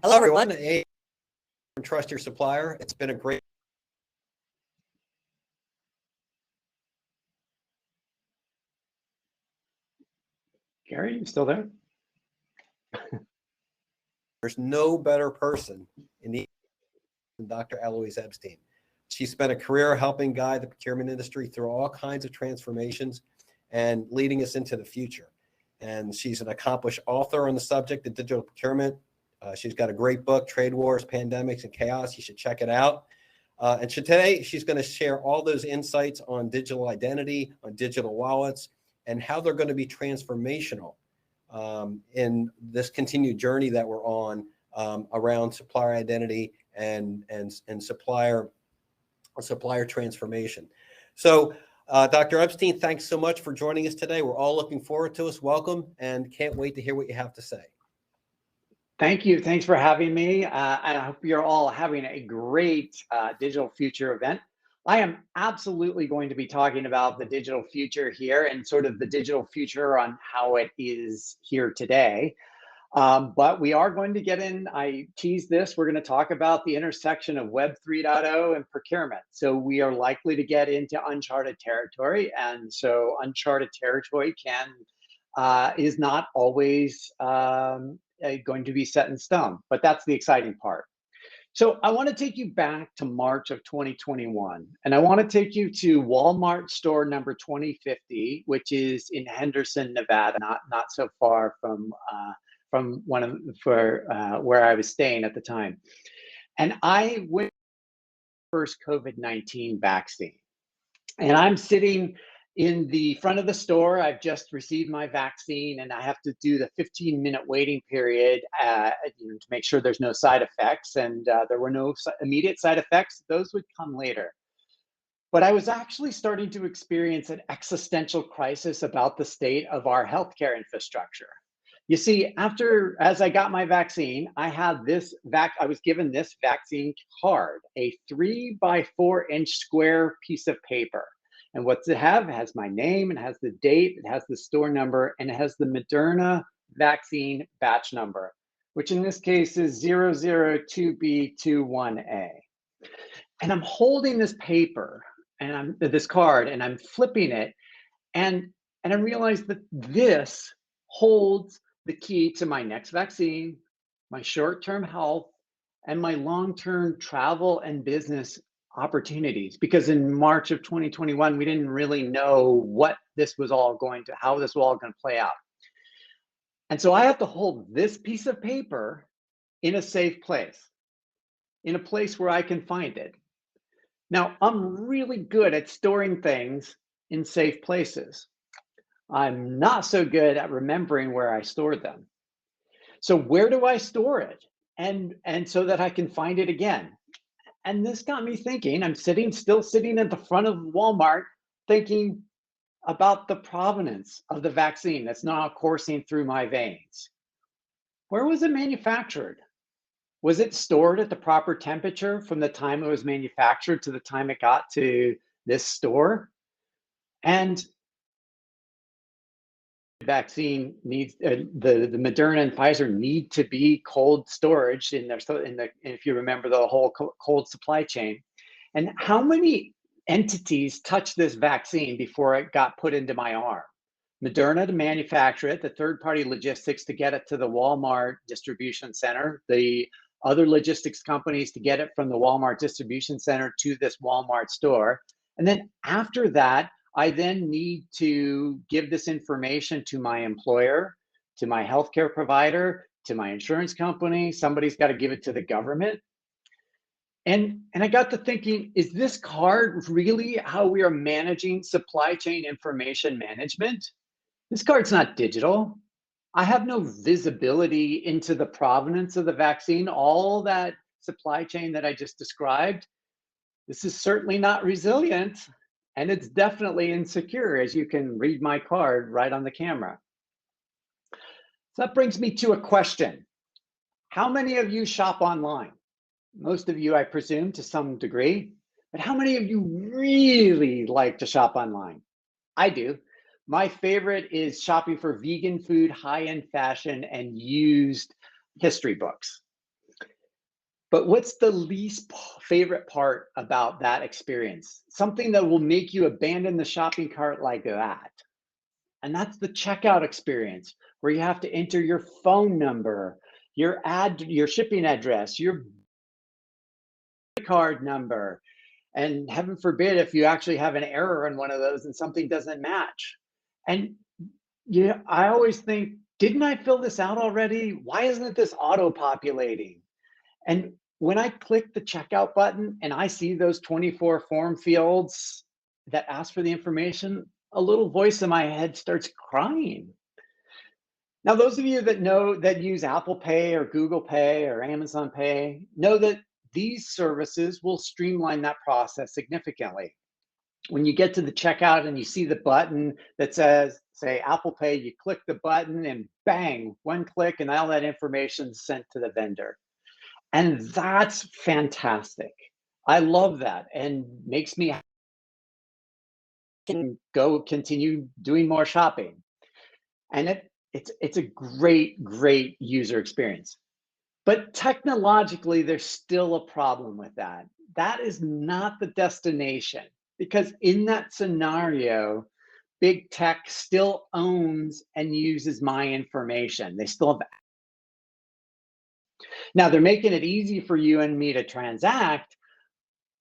Hello, everyone. Trust your supplier. It's been a great. Gary, you still there? There's no better person in the than Dr. Eloise Epstein. She spent a career helping guide the procurement industry through all kinds of transformations and leading us into the future. And she's an accomplished author on the subject of digital procurement. She's got a great book, Trade Wars, Pandemics, and Chaos. You should check it out. And today, she's going to share all those insights on digital identity, on digital wallets, and how they're going to be transformational in this continued journey that we're on around supplier identity and supplier transformation. So, Dr. Epstein, thanks so much for joining us today. We're all looking forward to us. Welcome, and can't wait to hear what you have to say. Thank you. Thanks for having me. I hope you're all having a great Digital Future event. I am absolutely going to be talking about the digital future here and sort of the digital future on how it is here today. But we are going to get in, I teased this, we're going to talk about the intersection of Web 3.0 and procurement. So we are likely to get into uncharted territory. And so uncharted territory is not always going to be set in stone, but that's the exciting part. So I want to take you back to March of 2021, and I want to take you to Walmart store number 2050, which is in Henderson, Nevada, not so far from where I was staying at the time. And I went first COVID-19 vaccine, and I'm sitting in the front of the store. I've just received my vaccine, and I have to do the 15-minute waiting period to make sure there's no side effects. And there were no immediate side effects. Those would come later. But I was actually starting to experience an existential crisis about the state of our healthcare infrastructure. You see, as I got my vaccine, I was given this vaccine card, a 3x4-inch square piece of paper. And what's it have? It has my name, it has the date, it has the store number, and it has the Moderna vaccine batch number, which in this case is 002B21A. And I'm holding this paper and this card, and I'm flipping it, and I realized that this holds the key to my next vaccine, my short-term health, and my long-term travel and business opportunities. Because in March of 2021, we didn't really know how this was all going to play out. And so I have to hold this piece of paper in a safe place, in a place where I can find it. Now, I'm really good at storing things in safe places. I'm not so good at remembering where I stored them. So where do I store it? And so that I can find it again. And this got me thinking. I'm still sitting at the front of Walmart thinking about the provenance of the vaccine that's now coursing through my veins. Where was it manufactured? Was it stored at the proper temperature from the time it was manufactured to the time it got to this store? And vaccine needs the Moderna and Pfizer need to be cold storage if you remember the whole cold supply chain. And how many entities touched this vaccine before it got put into my arm? Moderna to manufacture it, the third-party logistics to get it to the Walmart distribution center, the other logistics companies to get it from the Walmart distribution center to this Walmart store. And then after that, I then need to give this information to my employer, to my healthcare provider, to my insurance company. Somebody's got to give it to the government. And I got to thinking, is this card really how we are managing supply chain information management? This card's not digital. I have no visibility into the provenance of the vaccine, all that supply chain that I just described. This is certainly not resilient. And it's definitely insecure, as you can read my card right on the camera. So that brings me to a question. How many of you shop online? Most of you, I presume, to some degree. But how many of you really like to shop online? I do. My favorite is shopping for vegan food, high-end fashion, and used history books. But what's the least favorite part about that experience? Something that will make you abandon the shopping cart like that. And that's the checkout experience where you have to enter your phone number, your shipping address, your card number, and heaven forbid if you actually have an error in one of those and something doesn't match. And I always think, didn't I fill this out already? Why isn't this auto populating? And when I click the checkout button and I see those 24 form fields that ask for the information, a little voice in my head starts crying. Now, those of you that use Apple Pay or Google Pay or Amazon Pay know that these services will streamline that process significantly. When you get to the checkout and you see the button that says, say, Apple Pay, you click the button and bang, one click and all that information is sent to the vendor. And that's fantastic. I love that and makes me can go continue doing more shopping. And it's a great user experience. But technologically, there's still a problem with that. That is not the destination, because in that scenario, big tech still owns and uses my information. They still have. Now they're making it easy for you and me to transact,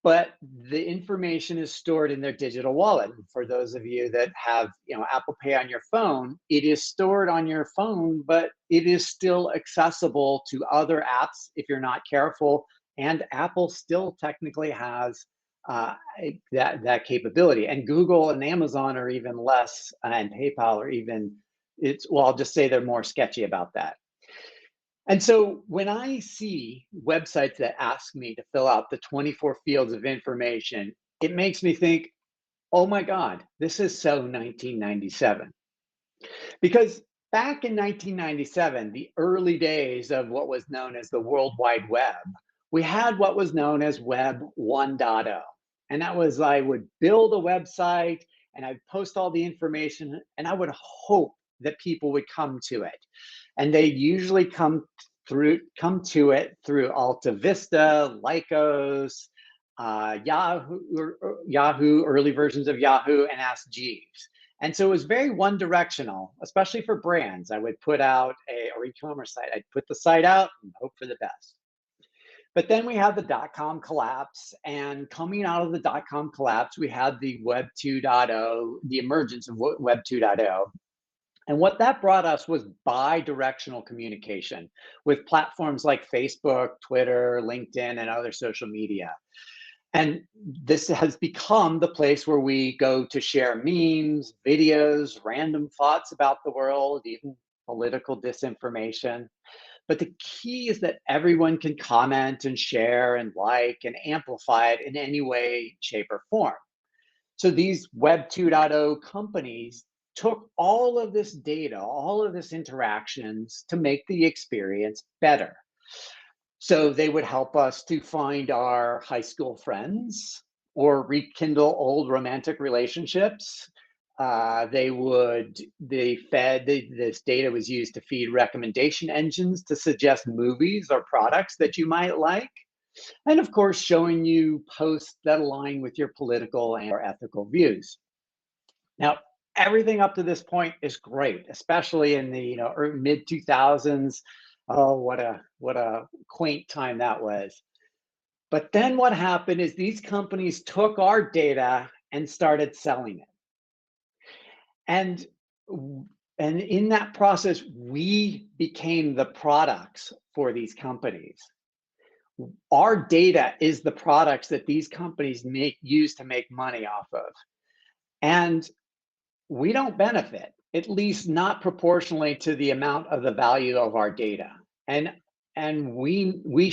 but the information is stored in their digital wallet. For those of you that have, Apple Pay on your phone, it is stored on your phone, but it is still accessible to other apps if you're not careful. And Apple still technically has that capability. And Google and Amazon are even less, and PayPal are even, I'll just say they're more sketchy about that. And so when I see websites that ask me to fill out the 24 fields of information, it makes me think, oh my God, this is so 1997. Because back in 1997, the early days of what was known as the World Wide Web, we had what was known as Web 1.0. And that was, I would build a website and I'd post all the information and I would hope that people would come to it. And they usually come to it through Alta Vista, Lycos, Yahoo, early versions of Yahoo, and Ask Jeeves. And so it was very one directional, especially for brands. I would put out or e-commerce site. I'd put the site out and hope for the best. But then we had the dot-com collapse, and coming out of the dot-com collapse, we had the Web 2.0, the emergence of Web 2.0. And what that brought us was bi-directional communication with platforms like Facebook, Twitter, LinkedIn, and other social media. And this has become the place where we go to share memes, videos, random thoughts about the world, even political disinformation. But the key is that everyone can comment and share and like and amplify it in any way, shape, or form. So these Web 2.0 companies took all of this data, all of this interactions to make the experience better. So they would help us to find our high school friends or rekindle old romantic relationships. This data was used to feed recommendation engines to suggest movies or products that you might like. And of course, showing you posts that align with your political and or ethical views. Now, everything up to this point is great, especially in the mid 2000s. Oh, what a quaint time that was. But then what happened is these companies took our data and started selling it. And in that process, we became the products for these companies. Our data is the products that these companies use to make money off of. And we don't benefit, at least not proportionally to the amount of the value of our data. And we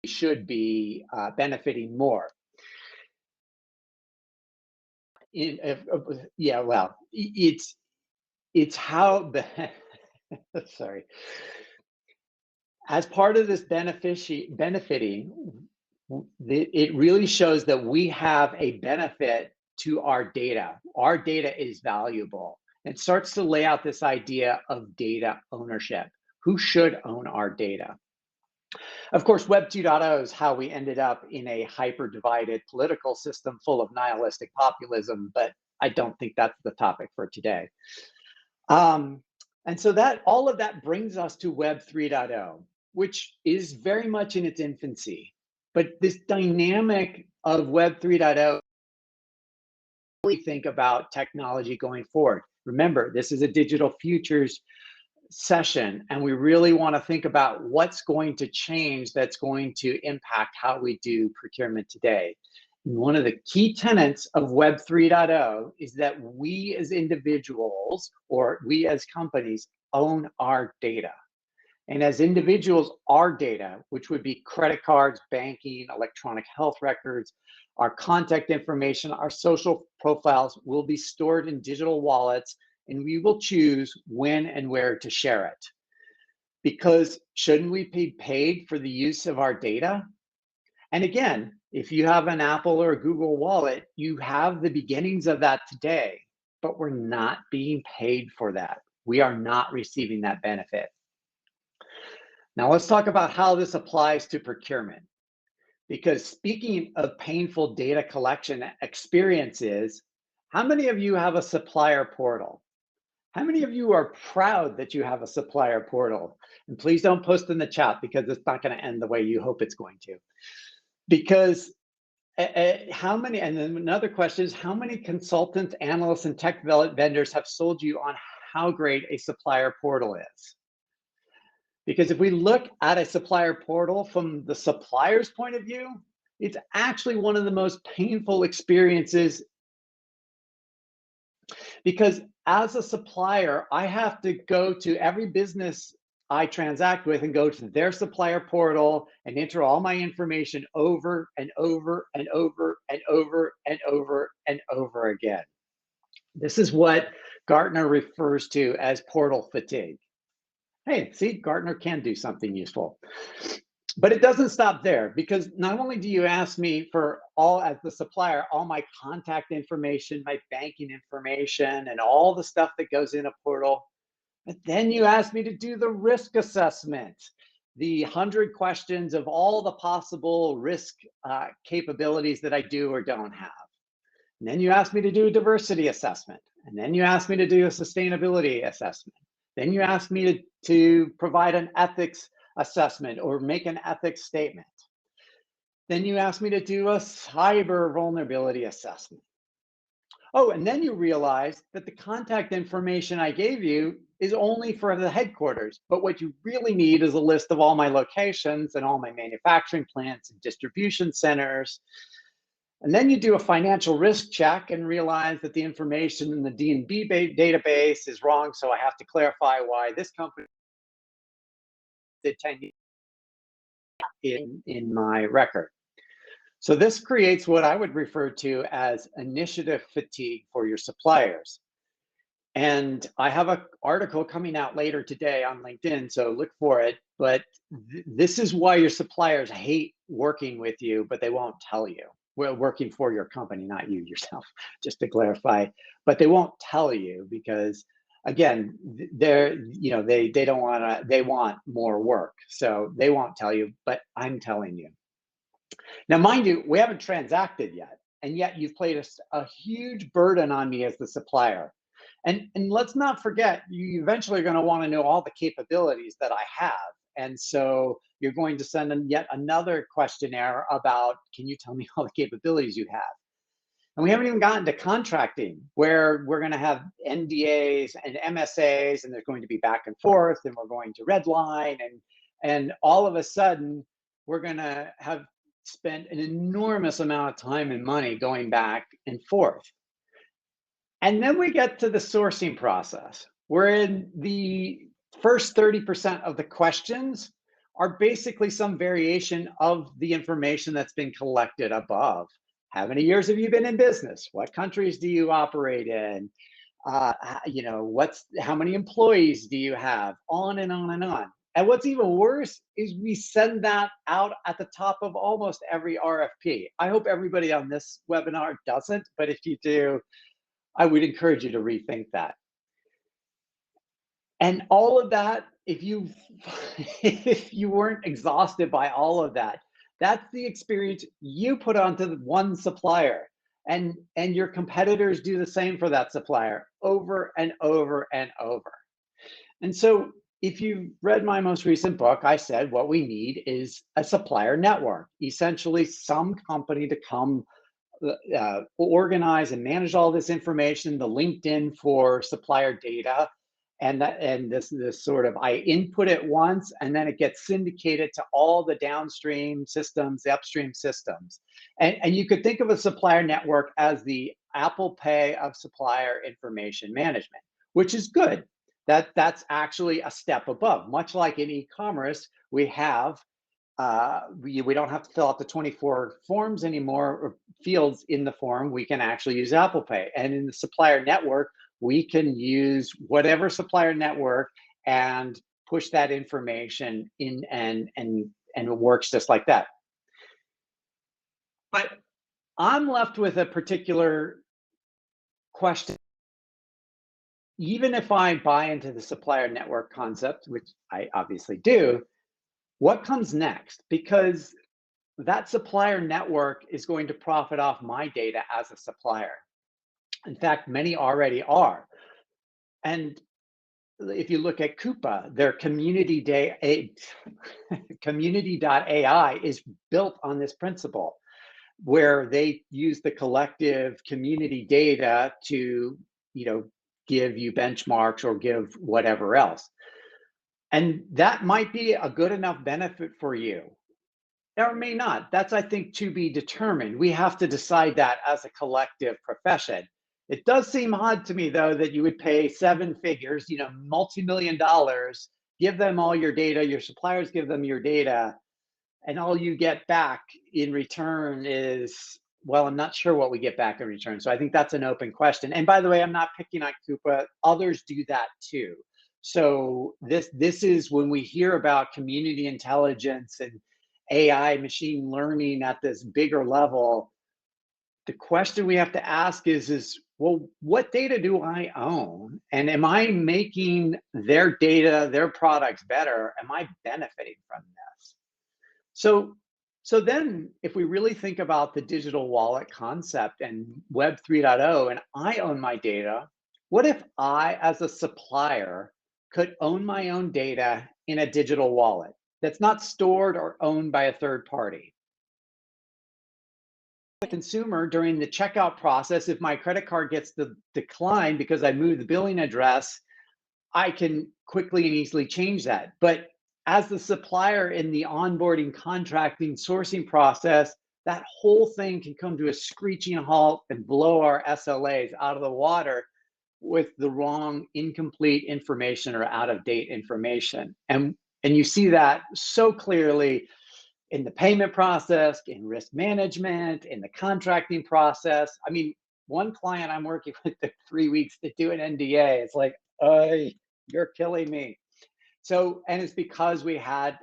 should be benefiting more. It's how sorry. As part of this benefiting, it really shows that we have a benefit to our data. Our data is valuable. It starts to lay out this idea of data ownership. Who should own our data? Of course, Web 2.0 is how we ended up in a hyper-divided political system full of nihilistic populism, but I don't think that's the topic for today. And so that all of that brings us to Web 3.0, which is very much in its infancy. But this dynamic of Web 3.0, we think about technology going forward. Remember, this is a digital futures session, and we really want to think about what's going to change that's going to impact how we do procurement today. And one of the key tenets of Web 3.0 is that we as individuals, or we as companies, own our data. And as individuals, our data, which would be credit cards, banking, electronic health records, our contact information, our social profiles, will be stored in digital wallets, and we will choose when and where to share it. Because shouldn't we be paid for the use of our data? And again, if you have an Apple or a Google wallet, you have the beginnings of that today, but we're not being paid for that. We are not receiving that benefit. Now let's talk about how this applies to procurement. Because speaking of painful data collection experiences, how many of you have a supplier portal? How many of you are proud that you have a supplier portal? And please don't post in the chat, because it's not going to end the way you hope it's going to. Because how many, and then another question is, how many consultants, analysts, and tech vendors have sold you on how great a supplier portal is? Because if we look at a supplier portal from the supplier's point of view, it's actually one of the most painful experiences. Because as a supplier, I have to go to every business I transact with and go to their supplier portal and enter all my information over and over and over and over and over and over again. This is what Gartner refers to as portal fatigue. Hey, see, Gartner can do something useful. But it doesn't stop there, because not only do you ask me for all, as the supplier, all my contact information, my banking information, and all the stuff that goes in a portal, but then you ask me to do the risk assessment, the 100 questions of all the possible risk capabilities that I do or don't have. And then you ask me to do a diversity assessment. And then you ask me to do a sustainability assessment. Then you ask me to provide an ethics assessment or make an ethics statement. Then you ask me to do a cyber vulnerability assessment. Oh, and then you realize that the contact information I gave you is only for the headquarters, but what you really need is a list of all my locations and all my manufacturing plants and distribution centers. And then you do a financial risk check and realize that the information in the D&B database is wrong, so I have to clarify why this company did 10 years in my record. So this creates what I would refer to as initiative fatigue for your suppliers. And I have an article coming out later today on LinkedIn, so look for it. But this is why your suppliers hate working with you, but they won't tell you. Well, working for your company, not you yourself, just to clarify. But they won't tell you because, again, they don't want to. They want more work, so they won't tell you. But I'm telling you. Now, mind you, we haven't transacted yet, and yet you've placed a huge burden on me as the supplier. And let's not forget, you eventually are going to want to know all the capabilities that I have. And so you're going to send in yet another questionnaire about, can you tell me all the capabilities you have? And we haven't even gotten to contracting, where we're going to have NDAs and MSAs, and there's going to be back and forth, and we're going to redline, and all of a sudden, we're going to have spent an enormous amount of time and money going back and forth. And then we get to the sourcing process, wherein the first 30% of the questions are basically some variation of the information that's been collected above. How many years have you been in business? What countries do you operate in? How many employees do you have? On and on and on. And what's even worse is we send that out at the top of almost every RFP. I hope everybody on this webinar doesn't, but if you do, I would encourage you to rethink that. And all of that if you if you weren't exhausted by all of that, that's the experience you put onto the one supplier, and your competitors do the same for that supplier over and over and over. And so if you read my most recent book, I said what we need is a supplier network, essentially some company to come organize and manage all this information, the LinkedIn for supplier data, and this sort of, I input it once and then it gets syndicated to all the downstream systems, the upstream systems. And you could think of a supplier network as the Apple Pay of supplier information management, which is good. That's actually a step above. Much like in e-commerce, we have we don't have to fill out the 24 forms anymore, or fields in the form. We can actually use Apple Pay. And in the supplier network, we can use whatever supplier network and push that information in, and it works just like that. But I'm left with a particular question. Even if I buy into the supplier network concept, which I obviously do, what comes next? Because that supplier network is going to profit off my data as a supplier. In fact, many already are. And if you look at Coupa, their community.ai is built on this principle, where they use the collective community data to, give you benchmarks or give whatever else. And that might be a good enough benefit for you, or may not. That's, I think, to be determined. We have to decide that as a collective profession. It does seem odd to me, though, that you would pay seven figures, multi-million dollars, give them all your data, your suppliers give them your data, and all you get back in return is, well, I'm not sure what we get back in return. So I think that's an open question. And by the way, I'm not picking on Coupa. Others do that too. So this is when we hear about community intelligence and AI, machine learning at this bigger level, the question we have to ask is, well, what data do I own? And am I making their data, their products better? Am I benefiting from this? So then if we really think about the digital wallet concept and Web 3.0, and I own my data, what if I, as a supplier, could own my own data in a digital wallet that's not stored or owned by a third party? The consumer, during the checkout process, if my credit card gets declined because I moved the billing address, I can quickly and easily change that. But as the supplier in the onboarding, contracting, sourcing process, that whole thing can come to a screeching halt and blow our SLAs out of the water with the wrong, incomplete information or out of date information. And you see that so clearly in the payment process, in risk management, in the contracting process. I mean, one client I'm working with took 3 weeks to do an NDA. It's like, you're killing me. So, and it's because we had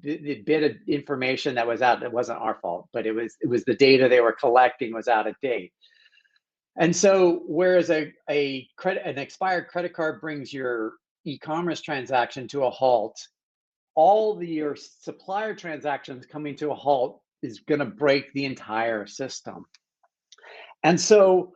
the bit of information that was out. That wasn't our fault, but it was the data they were collecting was out of date. And so, whereas an expired credit card brings your e-commerce transaction to a halt, all your supplier transactions coming to a halt is going to break the entire system. And so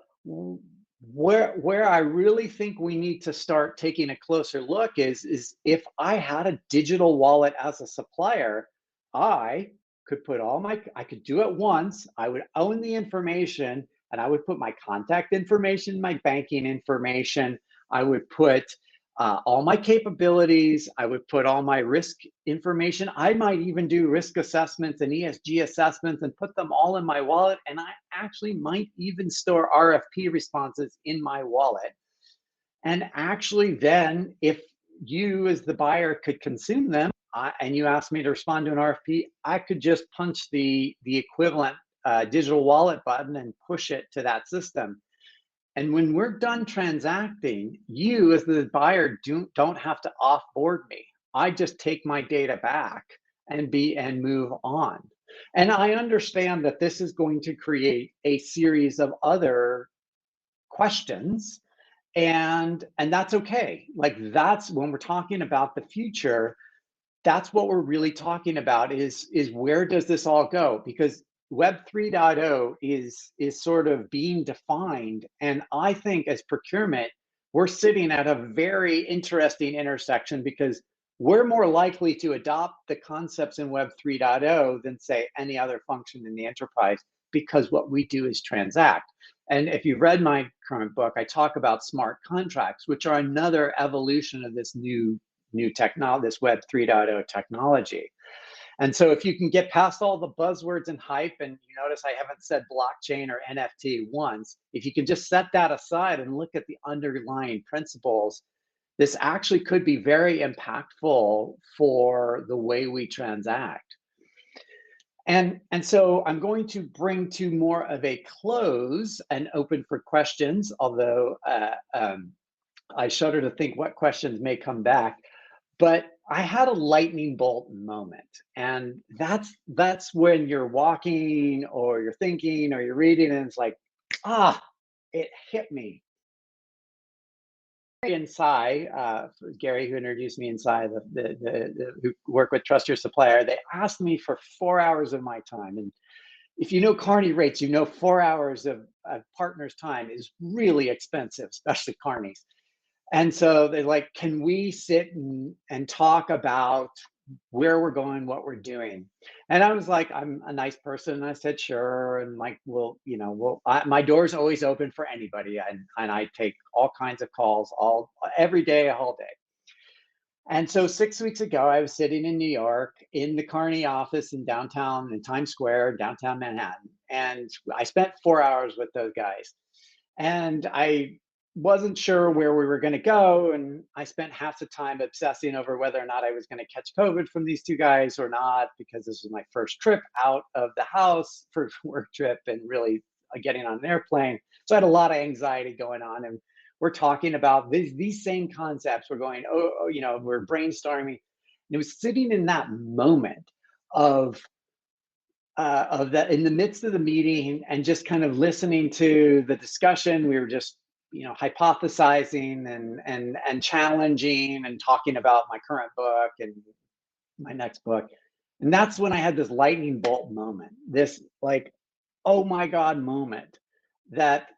where I really think we need to start taking a closer look is if I had a digital wallet as a supplier, I could put I could do it once, I would own the information, and I would put my contact information, my banking information, I would put all my capabilities, I would put all my risk information. I might even do risk assessments and ESG assessments and put them all in my wallet. And I actually might even store RFP responses in my wallet. And actually then, if you as the buyer could consume them, and you asked me to respond to an RFP, I could just punch the equivalent digital wallet button and push it to that system. And when we're done transacting, you as the buyer don't have to offboard me. I just take my data back and move on. And I understand that this is going to create a series of other questions and that's okay. Like, that's when we're talking about the future, that's what we're really talking about, is where does this all go? Because Web 3.0 is sort of being defined, and I think as procurement, we're sitting at a very interesting intersection, because we're more likely to adopt the concepts in Web 3.0 than, say, any other function in the enterprise, because what we do is transact. And if you've read my current book, I talk about smart contracts, which are another evolution of this new technology, this Web 3.0 technology. And so if you can get past all the buzzwords and hype, and you notice I haven't said blockchain or NFT once, if you can just set that aside and look at the underlying principles, this actually could be very impactful for the way we transact. And so I'm going to bring to more of a close and open for questions, although I shudder to think what questions may come back. But I had a lightning bolt moment, and that's when you're walking or you're thinking or you're reading, and it's like, it hit me. Gary and Cy, Gary, who introduced me, and Cy, who work with Trust Your Supplier, they asked me for 4 hours of my time. And if you know Carney rates, you know 4 hours of a partner's time is really expensive, especially Carney's. And so they're like, can we sit and talk about where we're going, what we're doing? And I was like, I'm a nice person. And I said, sure. And like, my door's always open for anybody. And I take all kinds of calls every day, all day. And so 6 weeks ago, I was sitting in New York in the Carney office in Times Square, downtown Manhattan. And I spent 4 hours with those guys. And I wasn't sure where we were going to go. And I spent half the time obsessing over whether or not I was going to catch COVID from these two guys or not, because this was my first trip out of the house, first work trip, and really getting on an airplane. So I had a lot of anxiety going on. And we're talking about these same concepts. We're going, we're brainstorming. And it was sitting in that moment of that, in the midst of the meeting, and just kind of listening to the discussion. We were just hypothesizing and challenging and talking about my current book and my next book. And that's when I had this lightning bolt moment, this like, oh my God moment, that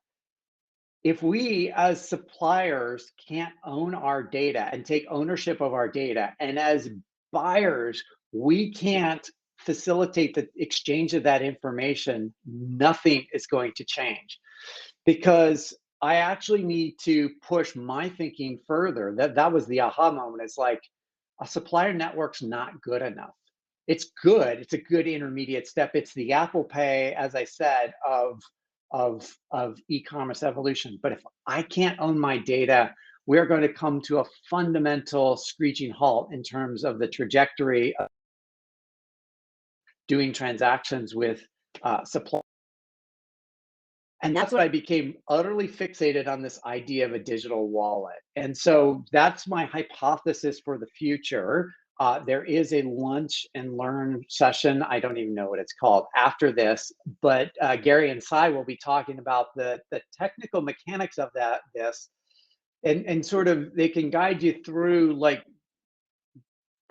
if we as suppliers can't own our data and take ownership of our data, and as buyers we can't facilitate the exchange of that information, nothing is going to change. Because I actually need to push my thinking further. That was the aha moment. It's like, a supplier network's not good enough. It's good. It's a good intermediate step. It's the Apple Pay, as I said, of e-commerce evolution. But if I can't own my data, we're going to come to a fundamental screeching halt in terms of the trajectory of doing transactions with supply. And that's why I became utterly fixated on this idea of a digital wallet. And so that's my hypothesis for the future. There is a lunch and learn session, I don't even know what it's called, after this, but Gary and Cy will be talking about the technical mechanics of this, and sort of, they can guide you through like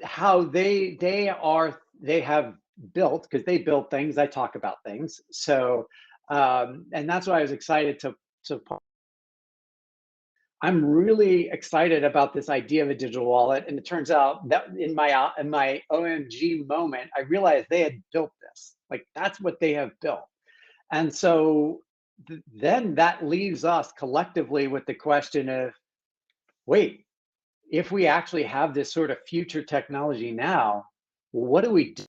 how they have built, because they build things, I talk about things. So and that's why I was excited to I'm really excited about this idea of a digital wallet. And it turns out that in my OMG moment, I realized they had built this. Like, that's what they have built. And so then that leaves us collectively with the question of, wait, if we actually have this sort of future technology now, what do we do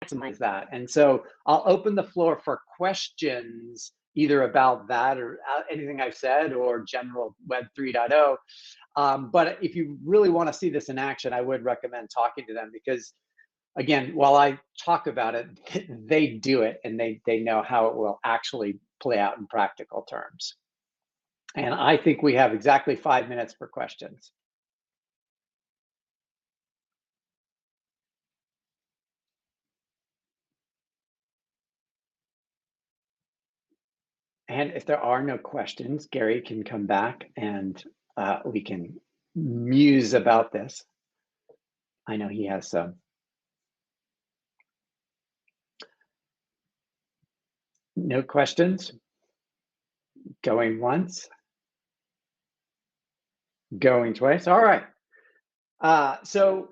to maximize that? And so I'll open the floor for questions, either about that or anything I've said, or general Web 3.0. But if you really want to see this in action, I would recommend talking to them, because again, while I talk about it, they do it, and they know how it will actually play out in practical terms. And I think we have exactly 5 minutes for questions. And if there are no questions, Gary can come back and we can muse about this. I know he has some. No questions? Going once? Going twice? All right. So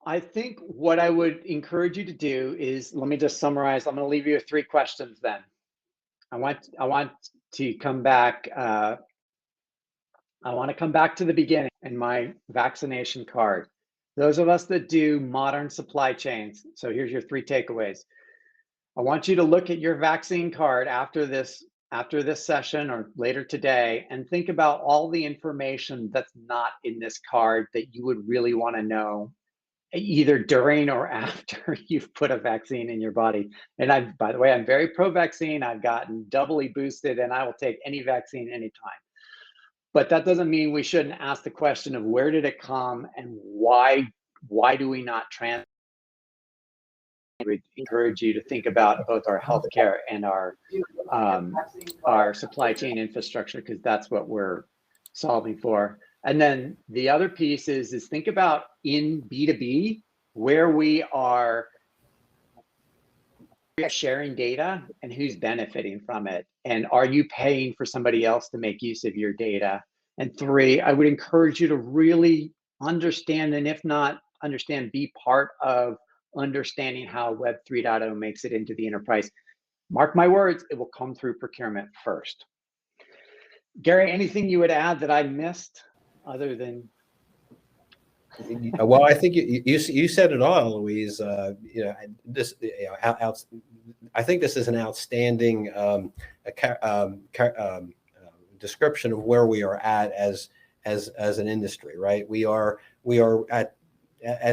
I think what I would encourage you to do is, let me just summarize. I'm going to leave you with 3 questions then. I want to come back. I want to come back to the beginning and my vaccination card. Those of us that do modern supply chains. So here's your 3 takeaways. I want you to look at your vaccine card after this session or later today and think about all the information that's not in this card that you would really want to know either during or after you've put a vaccine in your body. And by the way, I'm very pro-vaccine. I've gotten doubly boosted and I will take any vaccine anytime. But that doesn't mean we shouldn't ask the question of where did it come and why do we not transfer? I would encourage you to think about both our healthcare and our supply chain infrastructure, because that's what we're solving for. And then the other piece is think about in B2B where we are sharing data and who's benefiting from it. And are you paying for somebody else to make use of your data? And 3, I would encourage you to really understand, and if not understand, be part of understanding how Web 3.0 makes it into the enterprise. Mark my words, it will come through procurement first. Gary, anything you would add that I missed other than? Well, I think you said it all, Louise. I think this is an outstanding description of where we are at as an industry, right? We are at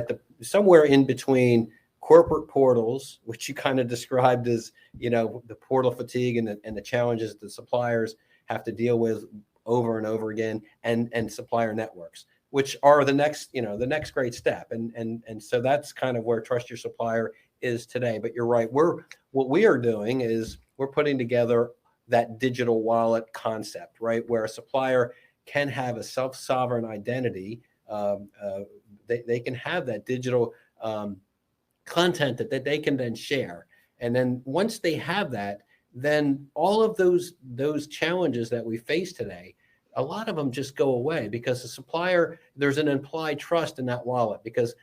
the somewhere in between corporate portals, which you kind of described as, the portal fatigue and the challenges the suppliers have to deal with over and over again, and supplier networks, which are the next great step. And so that's kind of where Trust Your Supplier is today. But you're right. What we are doing is we're putting together that digital wallet concept, right? Where a supplier can have a self-sovereign identity. They can have that digital content that they can then share. And then once they have that, then all of those challenges that we face today, a lot of them just go away, because the supplier, there's an implied trust in that wallet, because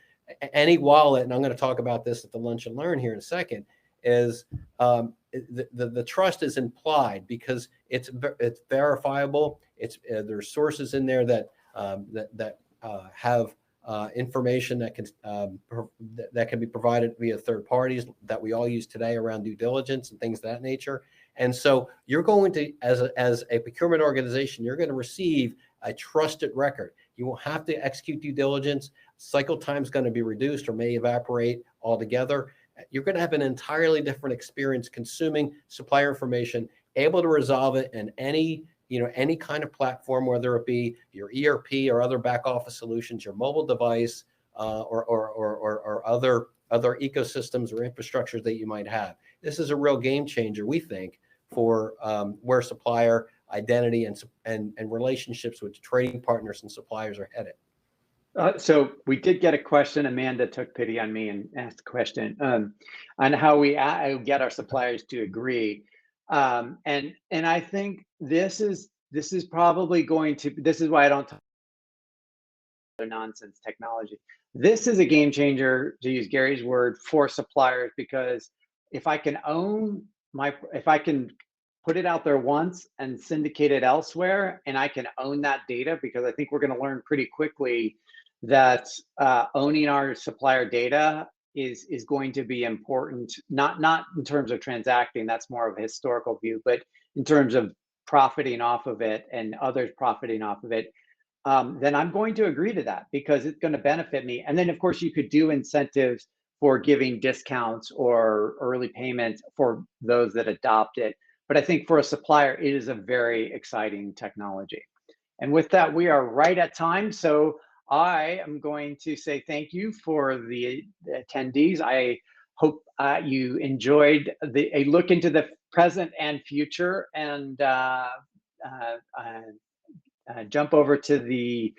any wallet, and I'm going to talk about this at the Lunch and Learn here in a second, is the trust is implied because it's verifiable. There's sources in there that have information that can be provided via third parties that we all use today around due diligence and things of that nature. And so you're going to, as a procurement organization, you're going to receive a trusted record. You won't have to execute due diligence. Cycle time is going to be reduced or may evaporate altogether. You're going to have an entirely different experience consuming supplier information, able to resolve it in any kind of platform, whether it be your ERP or other back office solutions, your mobile device, or other ecosystems or infrastructures that you might have. This is a real game changer, we think, for where supplier identity and relationships with trading partners and suppliers are headed. So we did get a question. Amanda took pity on me and asked a question on how we get our suppliers to agree. And I think this is probably going to, this is why I don't talk about nonsense technology. This is a game changer, to use Gary's word, for suppliers, because if I can put it out there once and syndicate it elsewhere, and I can own that data, because I think we're going to learn pretty quickly that owning our supplier data is going to be important, not in terms of transacting, that's more of a historical view, but in terms of profiting off of it and others profiting off of it, then I'm going to agree to that, because it's going to benefit me. And then of course you could do incentives for giving discounts or early payments for those that adopt it. But I think for a supplier, it is a very exciting technology. And with that, we are right at time. So I am going to say thank you for the attendees. I hope you enjoyed a look into the present and future, and jump over to the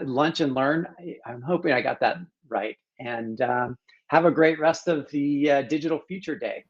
lunch and learn. I'm hoping I got that right. And have a great rest of the Digital Future Day.